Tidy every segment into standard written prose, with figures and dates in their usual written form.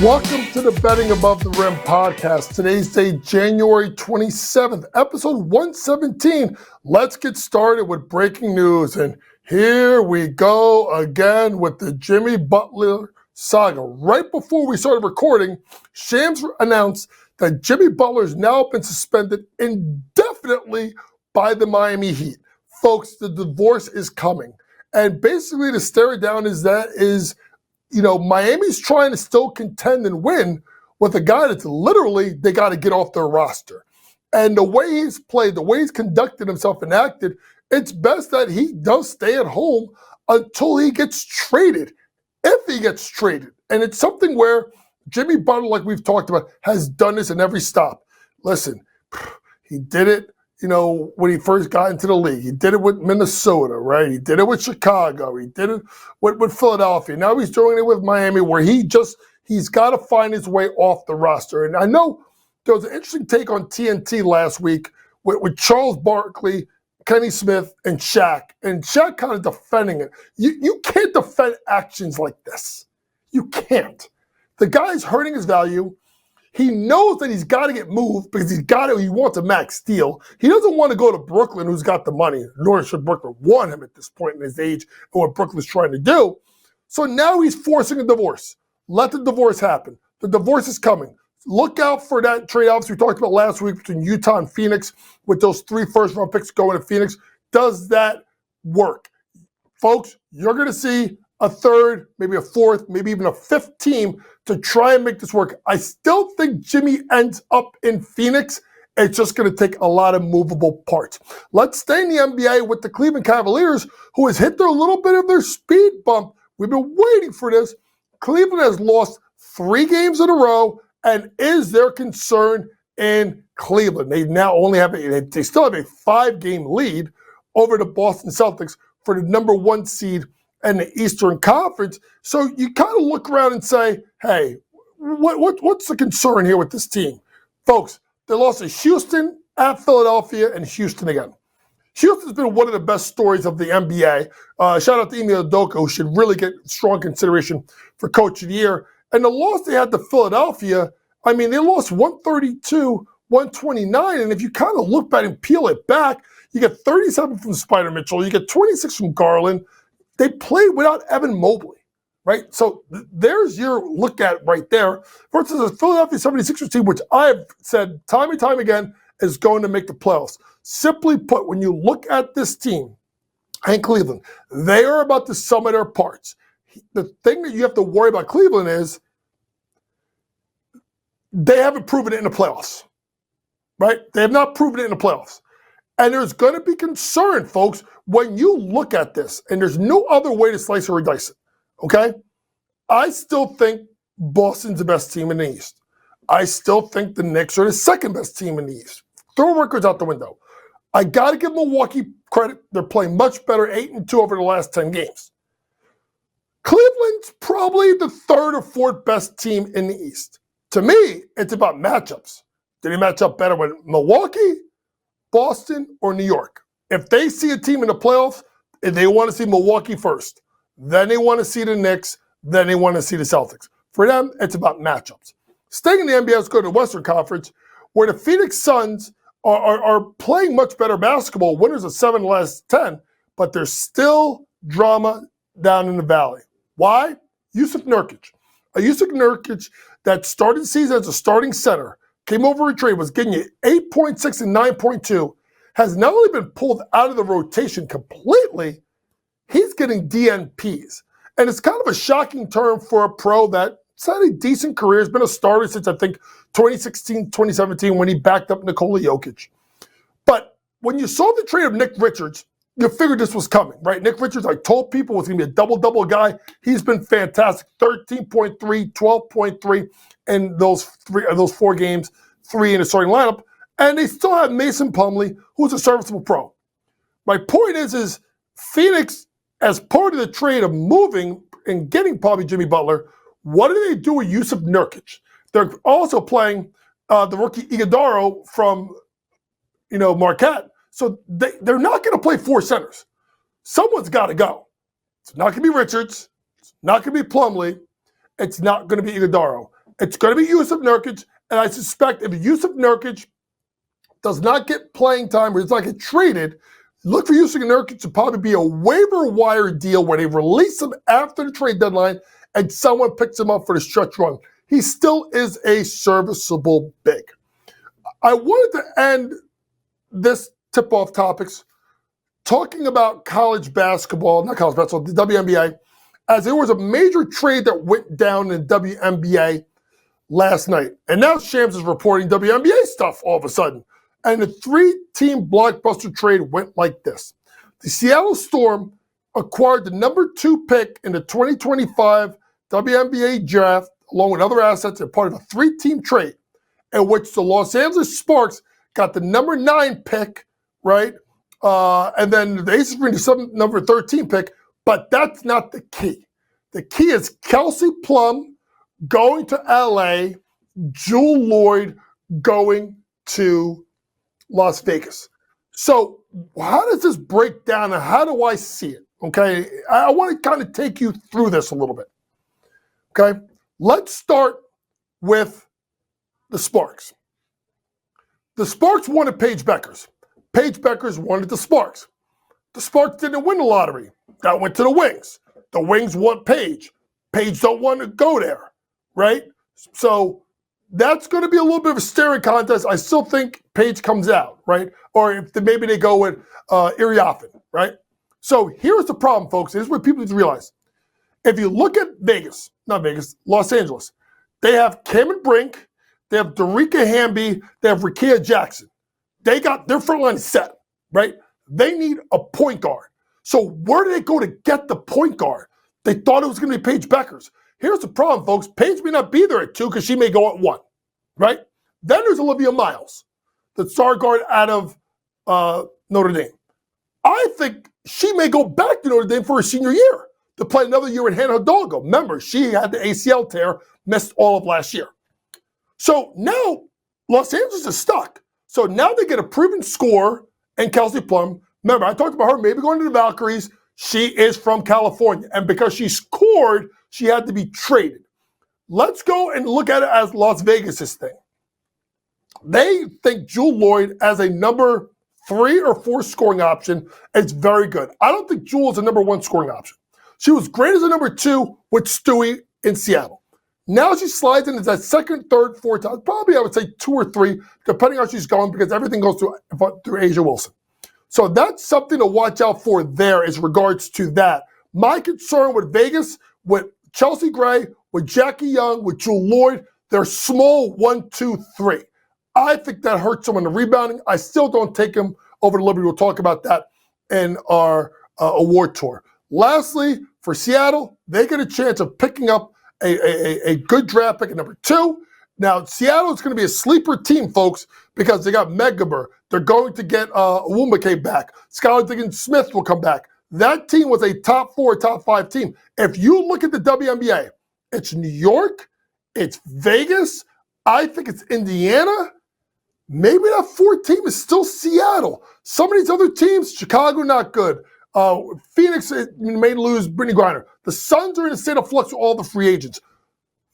Welcome to the Betting Above the Rim podcast. Today's day, January 27th, episode 117. Let's get started with breaking news. And here we go again with the Jimmy Butler saga. Right before we started recording, Shams announced that Jimmy Butler has now been suspended indefinitely by the Miami Heat. Folks, the divorce is coming. And basically to stare it down Miami's trying to still contend and win with a guy that's literally, they got to get off their roster. And the way he's played, the way he's conducted himself and acted, it's best that he does stay at home until he gets traded, if he gets traded. And it's something where Jimmy Butler, like we've talked about, has done this in every stop. Listen, he did it, when he first got into the league. He did it with Minnesota, right? He did it with Chicago. He did it with Philadelphia. Now he's doing it with Miami, where he's got to find his way off the roster. And I know there was an interesting take on TNT last week with Charles Barkley, Kenny Smith, and Shaq. And Shaq kind of defending it. You can't defend actions like this. You can't. The guy's hurting his value. He knows that he's got to get moved because he wants a max deal. He doesn't want to go to Brooklyn, who's got the money, nor should Brooklyn want him at this point in his age and what Brooklyn's trying to do. So now he's forcing a divorce. Let the divorce happen. The divorce is coming. Look out for that trade offs we talked about last week between Utah and Phoenix with those 3 first-round picks going to Phoenix. Does that work? Folks, you're going to see a third, maybe a fourth, maybe even a fifth team to try and make this work. I still think Jimmy ends up in Phoenix. It's just going to take a lot of movable parts. Let's stay in the NBA with the Cleveland Cavaliers, who has hit a little bit of their speed bump. We've been waiting for this. Cleveland has lost 3 games in a row, and is there concern in Cleveland? They now only have they still have a 5-game lead over the Boston Celtics for the number 1 seed and the Eastern Conference. So you kind of look around and say, hey, what's the concern here with this team? Folks, they lost to Houston, at Philadelphia, and Houston again. Houston's been one of the best stories of the NBA. Shout out to Ime Udoka, who should really get strong consideration for Coach of the Year. And the loss they had to Philadelphia, they lost 132-129. And if you kind of look back and peel it back, you get 37 from Spider Mitchell, you get 26 from Garland. They played without Evan Mobley, right? So there's your look at right there versus the Philadelphia 76ers team, which I've said time and time again is going to make the playoffs. Simply put, when you look at this team and Cleveland, they are about the sum of their parts. The thing that you have to worry about Cleveland is they haven't proven it in the playoffs, right? They have not proven it in the playoffs. And there's going to be concern, folks, when you look at this, and there's no other way to slice or dice it, okay? I still think Boston's the best team in the East. I still think the Knicks are the second best team in the East. Throw records out the window. I got to give Milwaukee credit. They're playing much better, 8-2 over the last 10 games. Cleveland's probably the third or fourth best team in the East. To me, it's about matchups. Did he match up better with Milwaukee, Boston, or New York? If they see a team in the playoffs, if they want to see Milwaukee first, then they want to see the Knicks, then they want to see the Celtics. For them, it's about matchups. Staying in the NBA, let's go to the Western Conference, where the Phoenix Suns are playing much better basketball, winners of 7 of the last 10, but there's still drama down in the Valley. Why? Yusef Nurkic. A Yusef Nurkic that started the season as a starting center, came over a trade, was getting you 8.6 and 9.2, has not only been pulled out of the rotation completely, he's getting DNPs. And it's kind of a shocking term for a pro that's had a decent career. Has been a starter since, I think, 2016, 2017, when he backed up Nikola Jokic. But when you saw the trade of Nick Richards, you figured this was coming, right? Nick Richards, I told people, was going to be a double-double guy. He's been fantastic, 13.3, 12.3 in those 4 games, 3 in the starting lineup. And they still have Mason Plumlee, who's a serviceable pro. My point is Phoenix, as part of the trade of moving and getting probably Jimmy Butler, what do they do with Yusef Nurkic? They're also playing the rookie Iguodala from, Marquette. So they're not going to play 4 centers. Someone's got to go. It's not going to be Richards. It's not going to be Plumlee. It's not going to be Iguodala. It's going to be Yusef Nurkic, and I suspect if Yusef Nurkic does not get playing time or does not get traded, look for Yusef Nurkic to probably be a waiver wire deal where they release him after the trade deadline and someone picks him up for the stretch run. He still is a serviceable big. I wanted to end this tip-off topics talking about college basketball, not college basketball, the WNBA, as there was a major trade that went down in WNBA last night. And now Shams is reporting WNBA stuff all of a sudden. And the three-team blockbuster trade went like this. The Seattle Storm acquired the number 2 pick in the 2025 WNBA draft, along with other assets, and part of a 3-team trade, in which the Los Angeles Sparks got the number 9 pick, right? And then the Aces bring the number 13 pick, but that's not the key. The key is Kelsey Plum going to LA, Jewel Lloyd going to Las Vegas. So how does this break down and how do I see it? Okay, I want to kind of take you through this a little bit. Okay, let's start with the Sparks. The Sparks wanted Paige Beckers. Paige Beckers wanted the Sparks. The Sparks didn't win the lottery. That went to the Wings. The Wings want Paige. Paige don't want to go there, right? So that's going to be a little bit of a staring contest. I still think Paige comes out, right? Or if maybe they go with Iriafen, right? So here's the problem, folks. Here's what people need to realize. If you look at Los Angeles, they have Cameron Brink, they have Darica Hamby, they have Rickea Jackson. They got their front line set, right? They need a point guard. So where do they go to get the point guard? They thought it was going to be Paige Beckers. Here's the problem, folks. Paige may not be there at 2 because she may go at 1, right? Then there's Olivia Miles, the star guard out of Notre Dame. I think she may go back to Notre Dame for her senior year to play another year in Hannah Hidalgo. Remember, she had the ACL tear, missed all of last year. So now Los Angeles is stuck. So now they get a proven scorer in Kelsey Plum. Remember, I talked about her maybe going to the Valkyries. She is from California. And because she scored, she had to be traded. Let's go and look at it as Las Vegas' thing. They think Jewel Lloyd as a number 3 or 4 scoring option is very good. I don't think Jewel is a number 1 scoring option. She was great as a number 2 with Stewie in Seattle. Now she slides in as that 2nd, 3rd, 4th time. Probably I would say 2 or 3, depending on how she's going, because everything goes through Asia Wilson. So that's something to watch out for there as regards to that. My concern with Vegas, with Chelsea Gray, with Jackie Young, with Jewel Lloyd, they're small 1, 2, 3. I think that hurts them on the rebounding. I still don't take them over to Liberty. We'll talk about that in our award tour. Lastly, for Seattle, they get a chance of picking up a good draft pick at number 2. Now, Seattle is going to be a sleeper team, folks, because they got Megaber. They're going to get Wumake back. Skylar Diggins-Smith will come back. That team was a top 4, top 5 team. If you look at the WNBA, it's New York, it's Vegas, I think it's Indiana. Maybe that 4th team is still Seattle. Some of these other teams, Chicago, not good. Phoenix may lose Brittany Griner. The Suns are in a state of flux with all the free agents.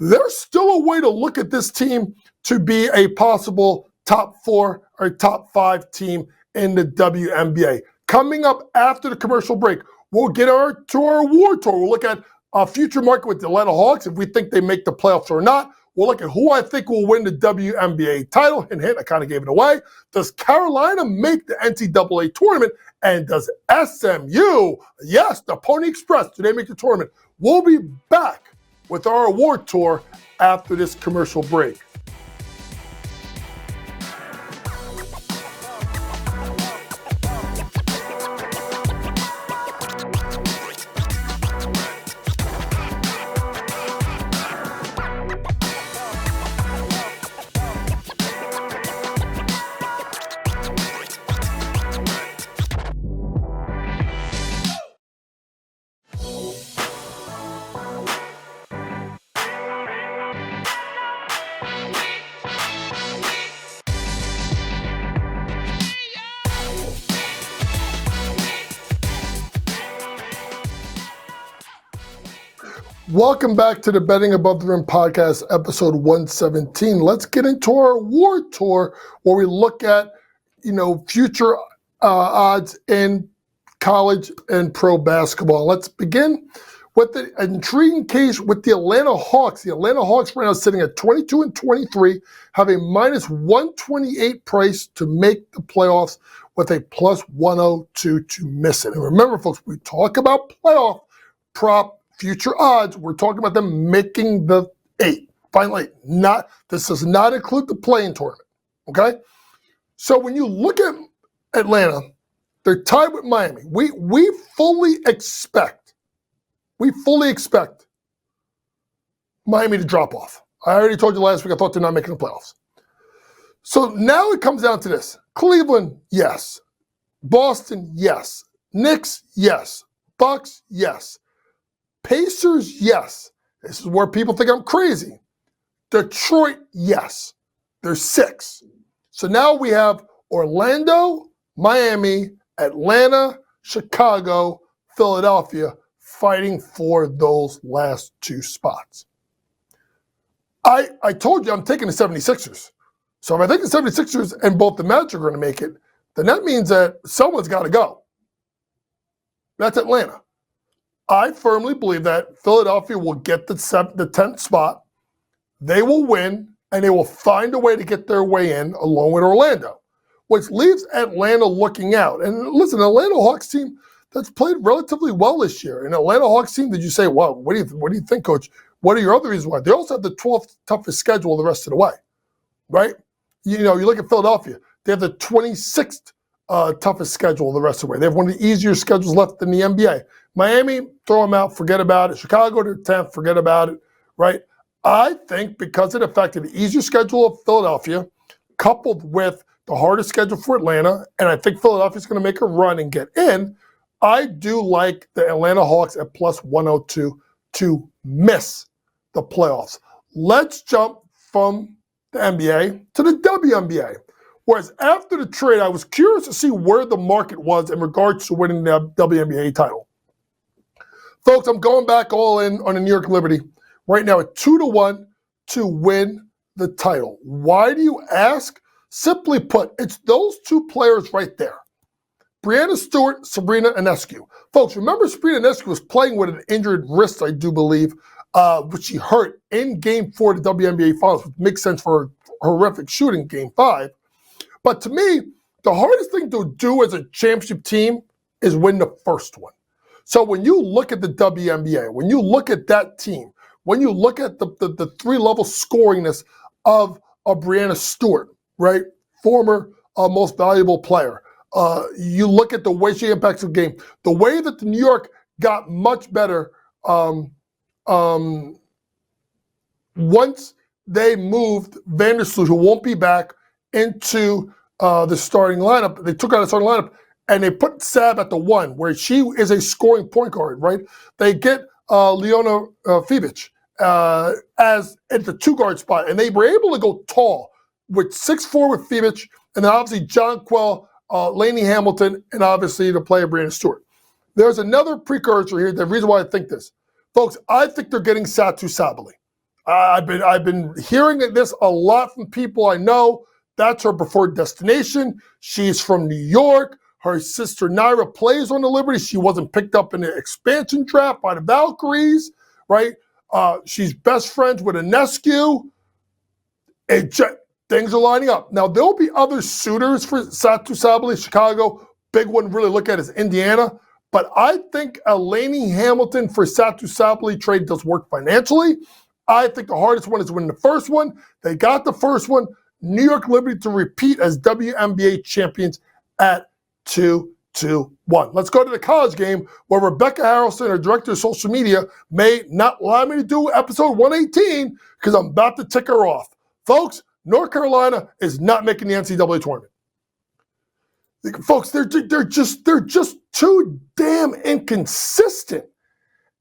There's still a way to look at this team to be a possible top 4 or top 5 team in the WNBA. Coming up after the commercial break, we'll get to our award tour. We'll look at a future market with the Atlanta Hawks, if we think they make the playoffs or not. We'll look at who I think will win the WNBA title. Hint, I kind of gave it away. Does Carolina make the NCAA tournament? And does SMU, yes, the Pony Express, do they make the tournament? We'll be back with our award tour after this commercial break. Welcome back to the Betting Above the Rim podcast, episode 117. Let's get into our award tour where we look at, future odds in college and pro basketball. Let's begin with the intriguing case with the Atlanta Hawks. The Atlanta Hawks right now sitting at 22-23, have a minus 128 price to make the playoffs with a plus 102 to miss it. And remember, folks, we talk about playoff prop future odds. We're talking about them making the 8. Finally, this does not include the play-in tournament. Okay? So when you look at Atlanta, they're tied with Miami. We fully expect Miami to drop off. I already told you last week I thought they're not making the playoffs. So now it comes down to this. Cleveland, yes. Boston, yes. Knicks, yes. Bucks, yes. Pacers, yes. This is where people think I'm crazy. Detroit, yes. There's 6. So now we have Orlando, Miami, Atlanta, Chicago, Philadelphia fighting for those last 2 spots. I told you I'm taking the 76ers. So if I think the 76ers and both the Magic are going to make it, then that means that someone's got to go. That's Atlanta. I firmly believe that Philadelphia will get the 10th spot. They will win, and they will find a way to get their way in along with Orlando, which leaves Atlanta looking out. And listen, the Atlanta Hawks team that's played relatively well this year. And Atlanta Hawks team, did you say, wow, what do you think, Coach? What are your other reasons why? They also have the 12th toughest schedule the rest of the way, right? You look at Philadelphia. They have the 26th toughest schedule the rest of the way. They have one of the easier schedules left in the NBA. Miami, throw them out, forget about it. Chicago, they're 10th, forget about it, right? I think because of the fact that the easier schedule of Philadelphia, coupled with the hardest schedule for Atlanta, and I think Philadelphia's going to make a run and get in, I do like the Atlanta Hawks at plus 102 to miss the playoffs. Let's jump from the NBA to the WNBA. Whereas after the trade, I was curious to see where the market was in regards to winning the WNBA title. Folks, I'm going back all in on the New York Liberty right now at 2-1 to win the title. Why do you ask? Simply put, it's those 2 players right there. Breanna Stewart, Sabrina Ionescu. Folks, remember Sabrina Ionescu was playing with an injured wrist, I do believe, which she hurt in Game 4 of the WNBA Finals, which makes sense for her horrific shooting Game 5. But to me, the hardest thing to do as a championship team is win the first one. So when you look at the WNBA, when you look at that team, when you look at the 3-level scoringness of Breanna Stewart, right, former most valuable player, you look at the way she impacts the game, the way that the New York got much better once they moved Vandersloot, who won't be back, into the starting lineup. They took out the starting lineup and they put Sab at the 1, where she is a scoring point guard, right? They get Leona Fibic as at the 2-guard spot, and they were able to go tall with 6'4" with Fibic, and then obviously Jonquel, Lainey Hamilton, and obviously the player Breanna Stewart. There's another precursor here. The reason why I think this, folks, I think they're getting Satou Sabally. I've been hearing this a lot from people I know. That's her preferred destination. She's from New York. Her sister Naira plays on the Liberty. She wasn't picked up in the expansion draft by the Valkyries, right? She's best friends with Ionescu. Things are lining up. Now, there'll be other suitors for Satou Sabally. Chicago, big one to really look at is Indiana. But I think a Lainey Hamilton for Satou Sabally trade does work financially. I think the hardest one is winning the first one. They got the first one. New York Liberty to repeat as WNBA champions at 2-1. Let's go to the college game where Rebecca Harrelson, our director of social media, may not allow me to do episode 118 because I'm about to tick her off. Folks, North Carolina is not making the NCAA tournament. Folks, they're just too damn inconsistent.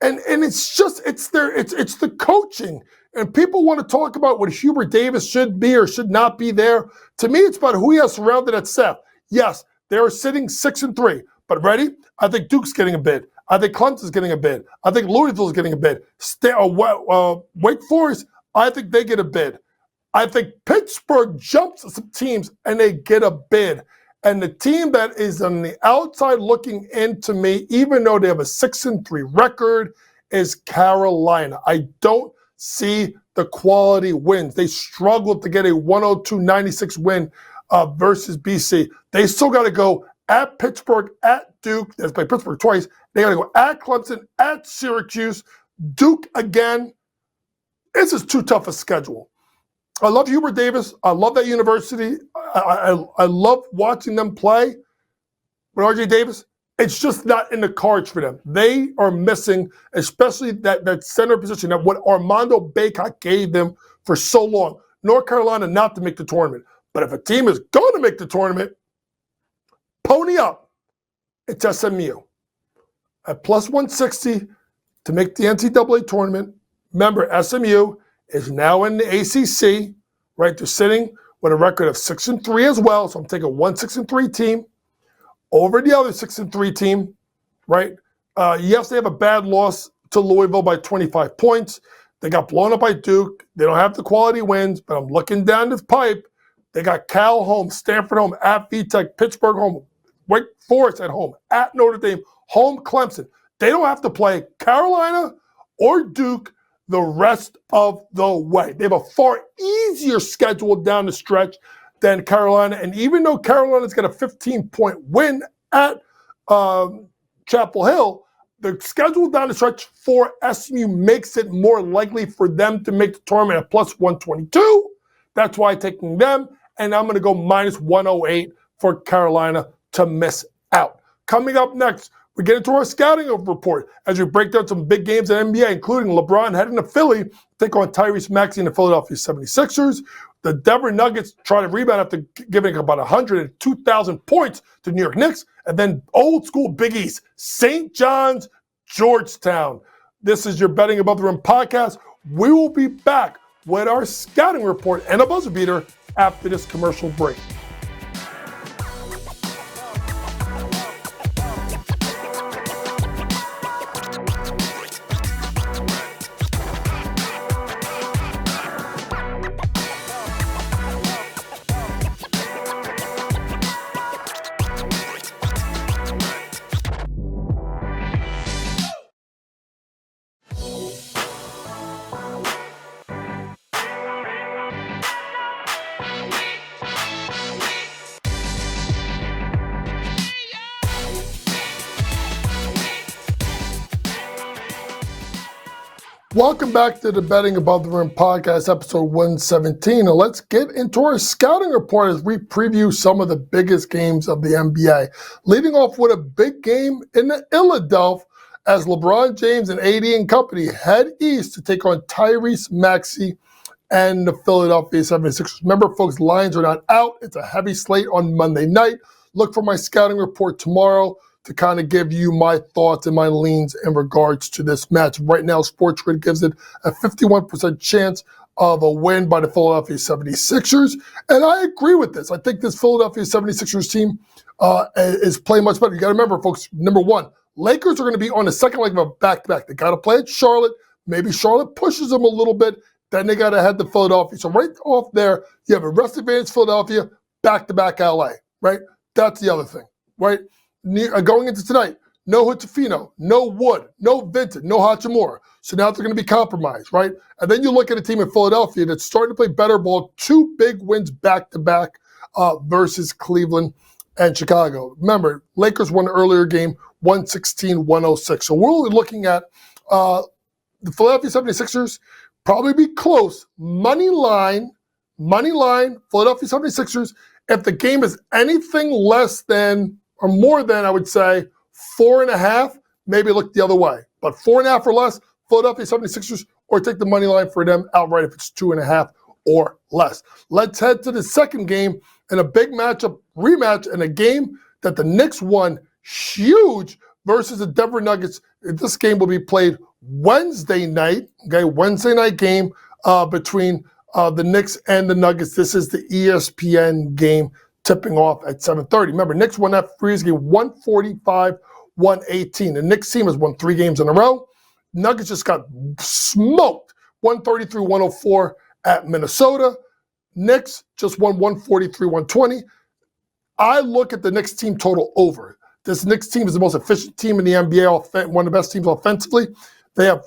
And it's the coaching. And people want to talk about what Hubert Davis should be or should not be there. To me, it's about who he has surrounded at staff. Yes, they're sitting 6-3. But ready? I think Duke's getting a bid. I think Clemson's getting a bid. I think Louisville's getting a bid. Wake Forest, I think they get a bid. I think Pittsburgh jumps some teams and they get a bid. And the team that is on the outside looking in to me, even though they have a 6-3 record, is Carolina. I don't see the quality wins. They struggled to get a 102-96 win versus BC. They still got to go at Pittsburgh, at Duke. They played Pittsburgh twice. They got to go at Clemson, at Syracuse, Duke again. This is too tough a schedule. I love Hubert Davis. I love that university. I love watching them play. But RJ Davis, it's just not in the cards for them. They are missing, especially that center position, that what Armando Bacot gave them for so long. North Carolina not to make the tournament. But if a team is going to make the tournament, pony up. It's SMU. At plus 160 to make the NCAA tournament. Remember, SMU is now in the ACC, right? They're sitting with a record of 6-3 as well. So I'm taking one 6-3 team over the other 6-3 team, right? Yes, they have a bad loss to Louisville by 25 points. They got blown up by Duke. They don't have the quality wins, but I'm looking down this pipe. They got Cal home, Stanford home, at VTech, Pittsburgh home, Wake Forest at home, at Notre Dame, home Clemson. They don't have to play Carolina or Duke the rest of the way. They have a far easier schedule down the stretch than Carolina. And even though Carolina's got a 15-point win at Chapel Hill, the schedule down the stretch for SMU makes it more likely for them to make the tournament at plus 122. That's why I'm taking them. And I'm going to go minus 108 for Carolina to miss out. Coming up next, we get into our scouting report as we break down some big games in NBA, including LeBron heading to Philly to take on Tyrese Maxey and the Philadelphia 76ers. The Denver Nuggets try to rebound after giving about 102,000 points to New York Knicks. And then old school Big East, St. John's, Georgetown. This is your Betting Above the Rim podcast. We will be back with our scouting report and a buzzer beater after this commercial break. Welcome back to the Betting Above the Rim podcast, episode 117. Now let's get into our scouting report as we preview some of the biggest games of the NBA. Leading off with a big game in the Philadelphia as LeBron James and AD and company head east to take on Tyrese Maxey and the Philadelphia 76ers. Remember, folks, Lions are not out. It's a heavy slate on Monday night. Look for my scouting report tomorrow to kind of give you my thoughts and my leans in regards to this match. Right now, SportsGrid gives it a 51% chance of a win by the Philadelphia 76ers. And I agree with this. I think this Philadelphia 76ers team is playing much better. You got to remember, folks, number one, Lakers are going to be on the second leg of a back-to-back. They got to play at Charlotte. Maybe Charlotte pushes them a little bit. Then they got to head to Philadelphia. So right off there, you have a rest advantage Philadelphia, back-to-back LA, right? That's the other thing, right? Going into tonight, no Hutafino, no Wood, no Vincent, no Hachimura. So now they're going to be compromised, right? And then you look at a team in Philadelphia that's starting to play better ball, 2 big wins back-to-back versus Cleveland and Chicago. Remember, Lakers won an earlier game, 116-106. So we're looking at the Philadelphia 76ers probably be close. Money line, Philadelphia 76ers. If the game is anything less than or more than, I would say, 4.5, maybe look the other way. But 4.5 or less, Philadelphia 76ers, or take the money line for them outright if it's 2.5 or less. Let's head to the second game in a big rematch in a game that the Knicks won huge versus the Denver Nuggets. This game will be played Wednesday night, okay? Wednesday night game between the Knicks and the Nuggets. This is the ESPN game tipping off at 7:30. Remember, Knicks won that Freeze game 145-104. won 18. The Knicks team has won 3 games in a row. Nuggets just got smoked, 133-104 at Minnesota. Knicks just won 143-120. I look at the Knicks team total over. This Knicks team is the most efficient team in the NBA, one of the best teams offensively. They have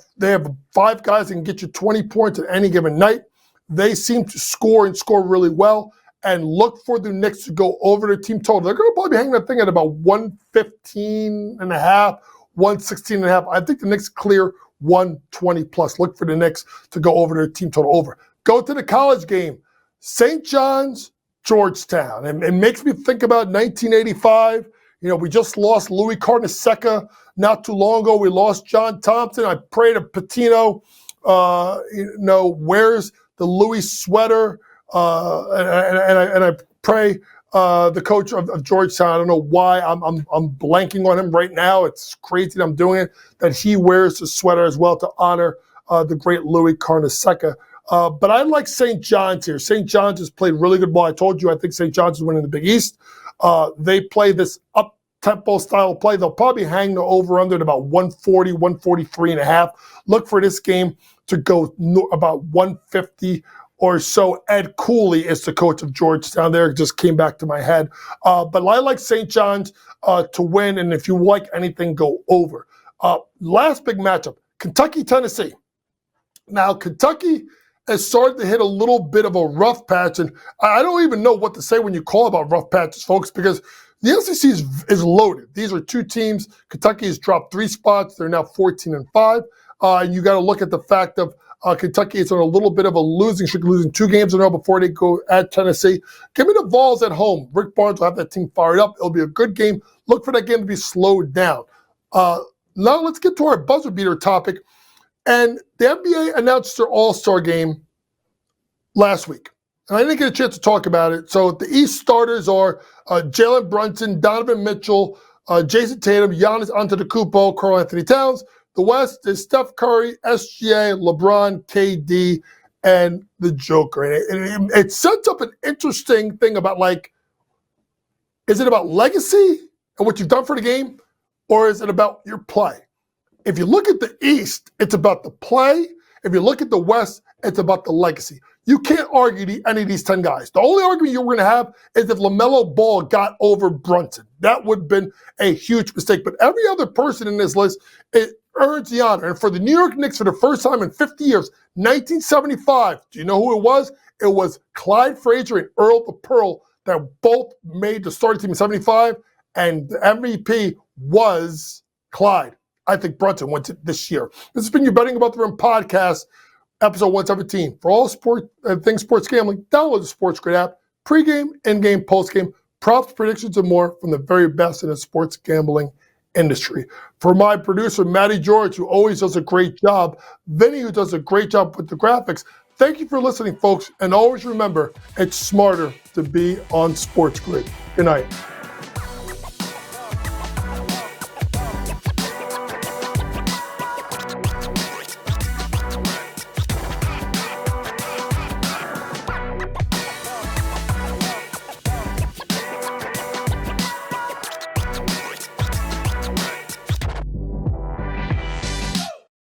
5 guys that can get you 20 points at any given night. They seem to score and score really well. And look for the Knicks to go over their team total. They're going to probably be hanging that thing at about 115.5, 116.5. I think the Knicks clear 120 plus. Look for the Knicks to go over their team total over. Go to the college game. St. John's, Georgetown. And it makes me think about 1985. You know, we just lost Louis Carnesecca not too long ago. We lost John Thompson. I pray to Patino, wears the Louis sweater. And I pray the coach of Georgetown, I don't know why I'm blanking on him right now. It's crazy that I'm doing it, that he wears the sweater as well to honor the great Louis Carnesecca. But I like St. John's here. St. John's has played really good ball. I told you I think St. John's is winning the Big East. They play this up-tempo style of play. They'll probably hang the over-under at about 140, 143.5. Look for this game to go about 150 or so. Ed Cooley is the coach of Georgetown. There, it just came back to my head. But I like St. John's to win, and if you like anything, go over. Last big matchup, Kentucky-Tennessee. Now, Kentucky has started to hit a little bit of a rough patch, and I don't even know what to say when you call about rough patches, folks, because the SEC is loaded. These are 2 teams. Kentucky has dropped 3 spots. They're now 14-5. And you got to look at the fact of Kentucky is on a little bit of a losing streak, losing 2 games in a row before they go at Tennessee. Give me the Vols at home. Rick Barnes will have that team fired up. It'll be a good game. Look for that game to be slowed down. Now let's get to our buzzer beater topic. And the NBA announced their All-Star game last week. And I didn't get a chance to talk about it. So the East starters are Jalen Brunson, Donovan Mitchell, Jason Tatum, Giannis Antetokounmpo, Karl Anthony Towns. The West is Steph Curry, SGA, LeBron, KD, and the Joker. And it sets up an interesting thing about, like, is it about legacy and what you've done for the game, or is it about your play? If you look at the East, it's about the play. If you look at the West, it's about the legacy. You can't argue any of these 10 guys. The only argument you're going to have is if LaMelo Ball got over Brunson. That would have been a huge mistake. But every other person in this list, it earns the honor. And for the New York Knicks, for the first time in 50 years, 1975, do you know who it was? It was Clyde Frazier and Earl the Pearl that both made the starting team in 75, and the MVP was Clyde. I think Brunson went to this year. This has been your Betting About the Rim podcast, episode 117. For all things sports gambling, download the Sports Grid app. Pre-game, in-game, post-game, props, predictions, and more from the very best in the sports gambling industry. For my producer, Matty George, who always does a great job, Vinny, who does a great job with the graphics, thank you for listening, folks. And always remember, it's smarter to be on Sports Grid. Good night.